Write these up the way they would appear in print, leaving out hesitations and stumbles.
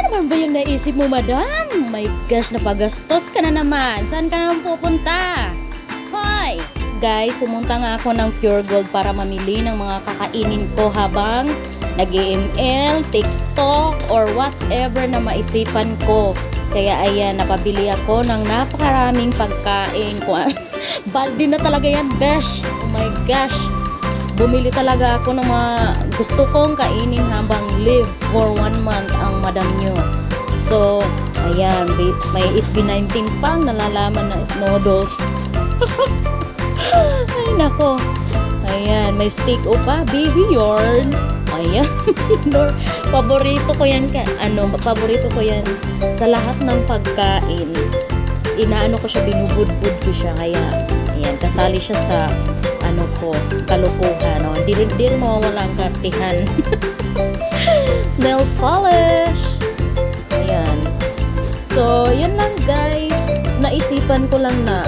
naman ba yung naisip mo, madam? My gosh, napagastos ka na naman. Saan ka naman pupunta? Hoy! Guys, pumunta nga ako ng Pure Gold para mamili ng mga kakainin ko habang nag-ML, TikTok, or whatever na maisipan ko. Kaya ayan, napabili ako ng napakaraming pagkain. Baldi na talaga yan, besh! Oh my gosh! Bumili talaga ako ng mga gusto kong kainin habang live for 1 month ang madam nyo. So, ayan, may SB19 pang nalalaman na noodles. Ay, nako. Ayan, may steak o pa, baby yarn. Ayan, paborito ko yan. Paborito ko yan sa lahat ng pagkain. Inaano ko siya, binubudbud ko siya. Kaya, ayan, kasali siya sa kalukuhan. No? Di rin mawawala ang kartihan. Nail polish. Ayan. So, yun lang guys. Naisipan ko lang na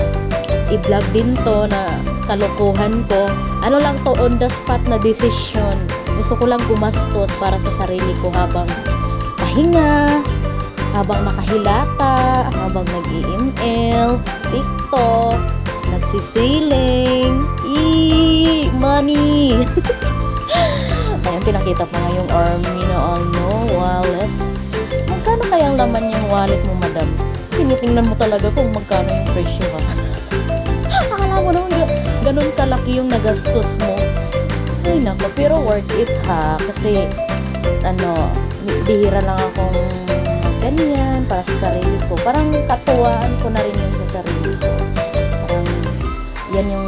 i-vlog din to na kalukuhan ko. Ano lang to, on the spot na decision. Gusto ko lang gumastos para sa sarili ko habang pahinga, habang nakahilata, habang nag-email, TikTok, nagsisiling, money. Ayan, pinakita pa nga yung army na wallet. Magkano kayang laman yung wallet mo, madam? Tinitingnan mo talaga kung magkano yung presyo ha. Akala mo naman ganun kalaki yung nagastos mo. Ay nako, pero worth it ha. Kasi, bihira lang akong ganyan para sa sarili ko. Parang katuwaan ko na rin yun sa sarili ko. Parang, yan yung,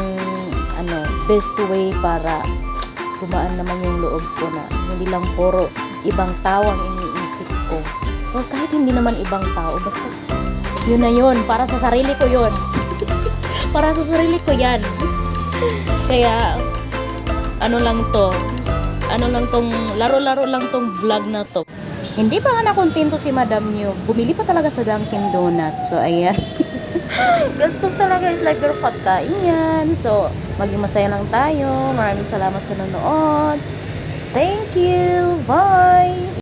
best way para gumaan naman yung loob ko na hindi lang puro ibang tao ang iniisip ko. Or kahit hindi naman ibang tao, basta yun na yun. Para sa sarili ko yun. Para sa sarili ko yan. Kaya, laro-laro lang tong vlog na to. Hindi pa nga nakontento si madam nyo. Bumili pa talaga sa Dunkin Donut. So, ayan. Gastos talaga is like your pagkain yan. So, maging masaya lang tayo. Maraming salamat sa nanonood. Thank you. Bye!